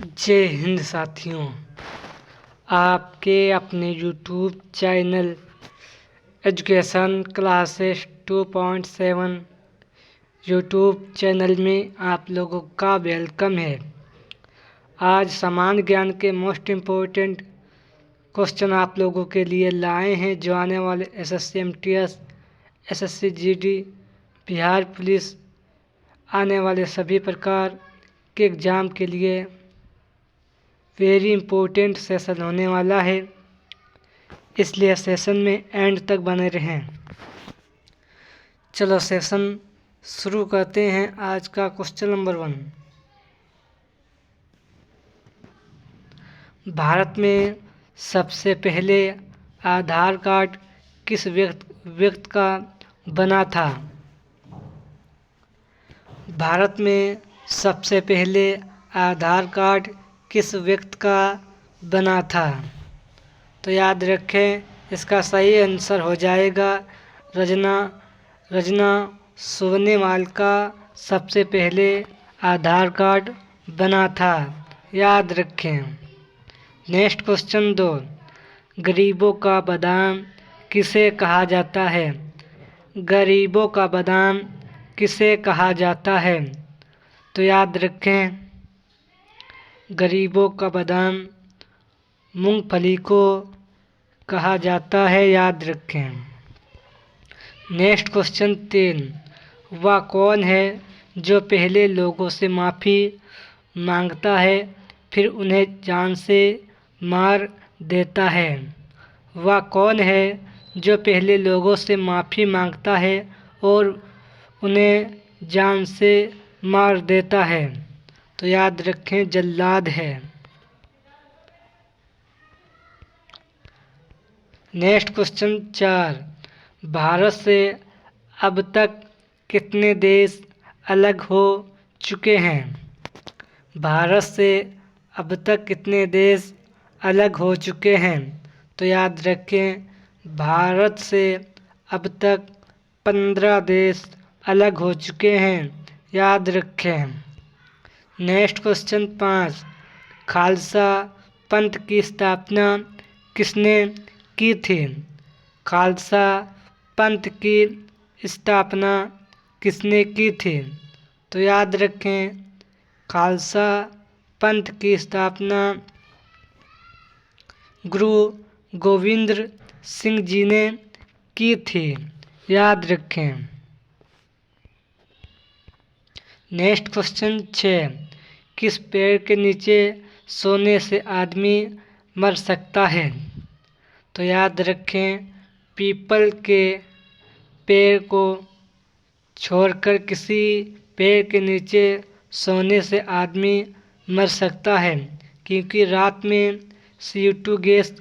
जय हिंद साथियों, आपके अपने YouTube channel education classes 2.7 YouTube channel में आप लोगों का वेलकम है। आज सामान्य ज्ञान के मोस्ट इम्पोर्टेंट क्वेश्चन आप लोगों के लिए लाए हैं, जो आने वाले SSC MTS, SSC GD, Bihar police आने वाले सभी प्रकार के एग्ज़ाम के लिए वेरी इम्पोर्टेंट सेशन होने वाला है, इसलिए सेशन में एंड तक बने रहें। चलो सेशन शुरू करते हैं। आज का क्वेश्चन नंबर 1, भारत में सबसे पहले आधार कार्ड किस व्यक्ति का बना था? भारत में सबसे पहले आधार कार्ड किस व्यक्ति का बना था? तो याद रखें, इसका सही आंसर हो जाएगा रजना सोनेवाल का सबसे पहले आधार कार्ड बना था। याद रखें। नेक्स्ट क्वेश्चन 2, गरीबों का बादाम किसे कहा जाता है? गरीबों का बादाम किसे कहा जाता है? तो याद रखें, गरीबों का बादाम मूंगफली को कहा जाता है। याद रखें। नेक्स्ट क्वेश्चन 3, वह कौन है जो पहले लोगों से माफ़ी मांगता है फिर उन्हें जान से मार देता है? वह कौन है जो पहले लोगों से माफ़ी मांगता है और उन्हें जान से मार देता है? तो याद रखें, जल्लाद है। नेक्स्ट क्वेश्चन 4, भारत से अब तक कितने देश अलग हो चुके हैं? भारत से अब तक कितने देश अलग हो चुके हैं? तो याद रखें, भारत से अब तक 15 देश अलग हो चुके हैं। याद रखें। नेक्स्ट क्वेश्चन 5, खालसा पंथ की स्थापना किसने की थी? खालसा पंथ की स्थापना किसने की थी? तो याद रखें, खालसा पंथ की स्थापना गुरु गोविंद सिंह जी ने की थी। याद रखें। नेक्स्ट क्वेश्चन 6, किस पेड़ के नीचे सोने से आदमी मर सकता है? तो याद रखें, पीपल के पेड़ को छोड़कर किसी पेड़ के नीचे सोने से आदमी मर सकता है, क्योंकि रात में CO2 gas,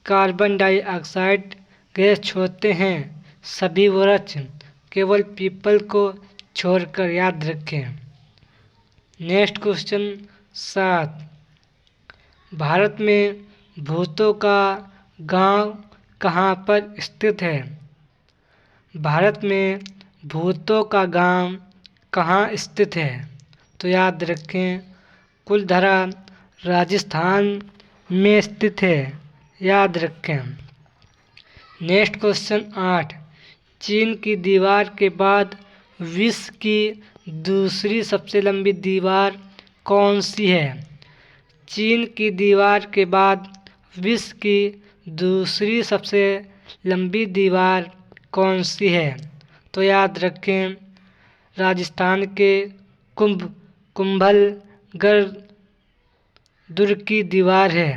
carbon dioxide gas छोड़ते हैं सभी वृक्ष, केवल पीपल को छोड़कर। याद रखें। नेक्स्ट क्वेश्चन 7, भारत में भूतों का गांव कहाँ पर स्थित है? भारत में भूतों का गांव कहाँ स्थित है? तो याद रखें, कुलधरा राजस्थान में स्थित है। याद रखें। नेक्स्ट क्वेश्चन 8, चीन की दीवार के बाद विश्व की दूसरी सबसे लंबी दीवार कौन सी है? चीन की दीवार के बाद विश्व की दूसरी सबसे लंबी दीवार कौन सी है? तो याद रखें, राजस्थान के कुंभलगढ़ दुर्ग की दीवार है।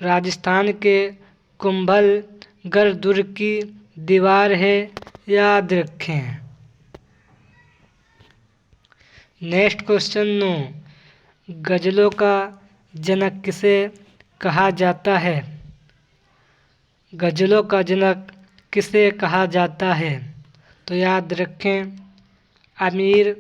राजस्थान के कुंभलगढ़ दुर्ग की दीवार है। याद रखें। नेक्स्ट क्वेश्चन 9, गज़लों का जनक किसे कहा जाता है? गज़लों का जनक किसे कहा जाता है? तो याद रखें, अमीर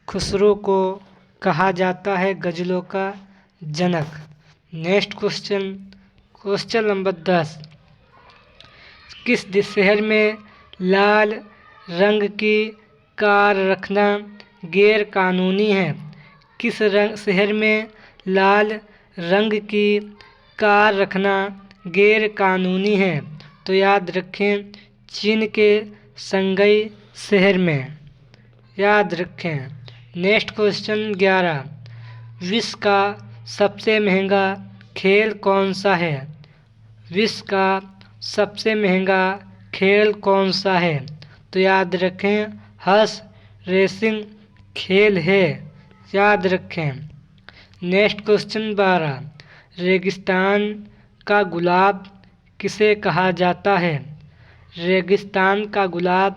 खुसरो को कहा जाता है गज़लों का जनक। नेक्स्ट क्वेश्चन नंबर 10, किस शहर में लाल रंग की कार रखना गैर कानूनी है? किस शहर में लाल रंग की कार रखना गैर कानूनी है। तो याद रखें चीन के शंघाई शहर में। याद रखें। नेक्स्ट क्वेश्चन 11, विश्व का सबसे महंगा खेल कौन सा है? विश्व का सबसे महंगा खेल कौन सा है? तो याद रखें हॉर्स रेसिंग खेल है। याद रखें। नेक्स्ट क्वेश्चन 12, रेगिस्तान का गुलाब किसे कहा जाता है? रेगिस्तान का गुलाब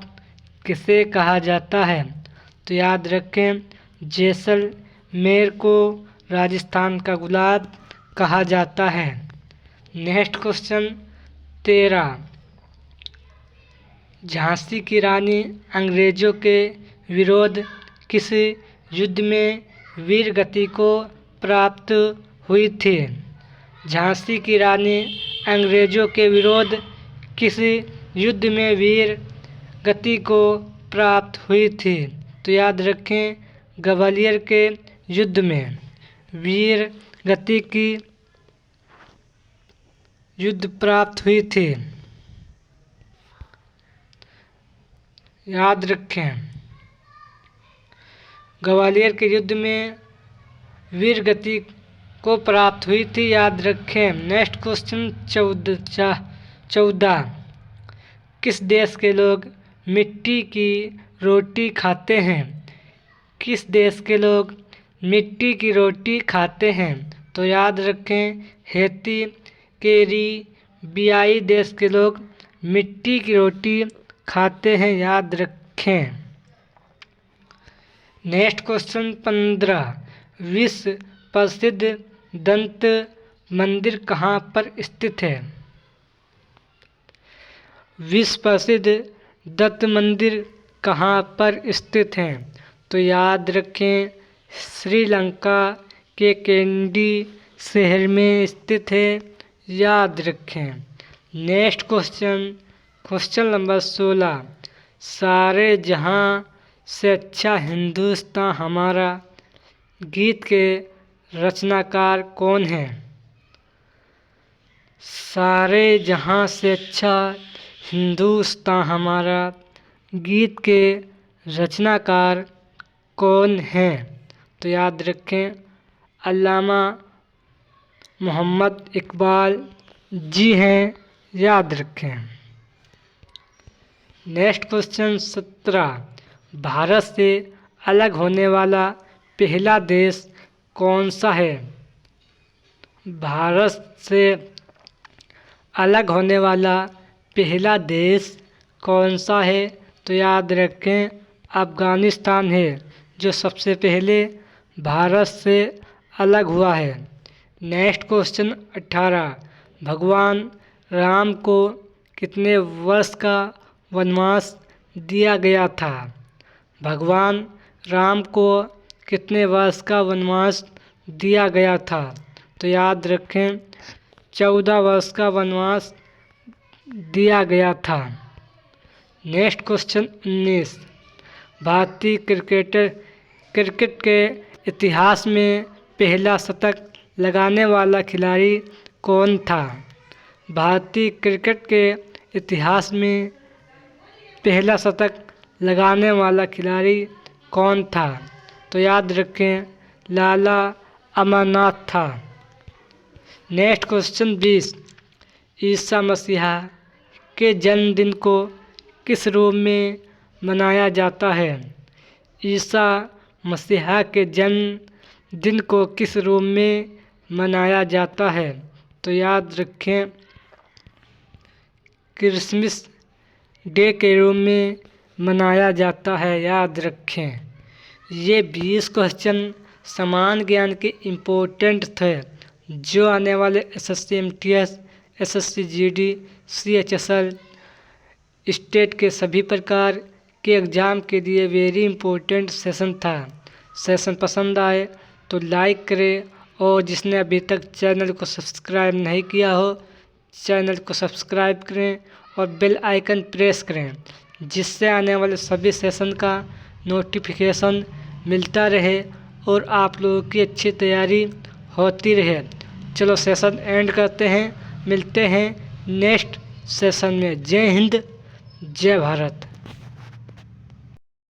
किसे कहा जाता है? तो याद रखें जैसलमेर को राजस्थान का गुलाब कहा जाता है। नेक्स्ट क्वेश्चन 13, झांसी की रानी अंग्रेजों के विरोध किस युद्ध में वीर गति को प्राप्त हुई थी? झांसी की रानी अंग्रेजों के विरोध किस युद्ध में वीर गति को प्राप्त हुई थी? तो याद रखें ग्वालियर के युद्ध में वीर गति की युद्ध प्राप्त हुई थी। याद रखें ग्वालियर के युद्ध में वीर गति को प्राप्त हुई थी। याद रखें। नेक्स्ट क्वेश्चन 14, किस देश के लोग मिट्टी की रोटी खाते हैं? किस देश के लोग मिट्टी की रोटी खाते हैं? तो याद रखें हैती कैरिबियाई देश के लोग मिट्टी की रोटी खाते हैं। याद रखें। नेक्स्ट क्वेश्चन 15, विश्व प्रसिद्ध दंत मंदिर कहाँ पर स्थित है? विश्व प्रसिद्ध दंत मंदिर कहाँ पर स्थित है? तो याद रखें श्रीलंका के कैंडी शहर में स्थित है। याद रखें। नेक्स्ट क्वेश्चन नंबर 16, सारे जहां से अच्छा हिंदुस्तान हमारा गीत के रचनाकार कौन है? सारे जहां से अच्छा हिंदुस्तान हमारा गीत के रचनाकार कौन है? तो याद रखें अल्लामा मोहम्मद इकबाल जी हैं। याद रखें। नेक्स्ट क्वेश्चन 17, भारत से अलग होने वाला पहला देश कौन सा है? भारत से अलग होने वाला पहला देश कौन सा है? तो याद रखें अफ़गानिस्तान है जो सबसे पहले भारत से अलग हुआ है। नेक्स्ट क्वेश्चन 18, भगवान राम को कितने वर्ष का वनवास दिया गया था? भगवान राम को कितने वर्ष का वनवास दिया गया था? तो याद रखें 14 वर्ष का वनवास दिया गया था। नेक्स्ट क्वेश्चन 19, भारतीय क्रिकेट के इतिहास में पहला शतक लगाने वाला खिलाड़ी कौन था? भारतीय क्रिकेट के इतिहास में पहला शतक लगाने वाला खिलाड़ी कौन था? तो याद रखें लाला अमरनाथ था। नेक्स्ट क्वेश्चन 20, ईसा मसीहा के जन्मदिन को किस रूप में मनाया जाता है? ईसा मसीहा के जन्मदिन को किस रूप में मनाया जाता है? तो याद रखें क्रिसमस डे के रूप में मनाया जाता है। याद रखें। ये 20 क्वेश्चन समान ज्ञान के इम्पोर्टेंट थे जो आने वाले SSC MTS, SSC GD, CHSL state के सभी प्रकार के एग्ज़ाम के लिए वेरी इम्पोर्टेंट सेशन था। सेशन पसंद आए तो लाइक करें और जिसने अभी तक चैनल को सब्सक्राइब नहीं किया हो चैनल को सब्सक्राइब करें और बेल आइकन प्रेस करें जिससे आने वाले सभी सेशन का नोटिफिकेशन मिलता रहे और आप लोगों की अच्छी तैयारी होती रहे। चलो सेशन एंड करते हैं, मिलते हैं नेक्स्ट सेशन में। जय हिंद, जय भारत।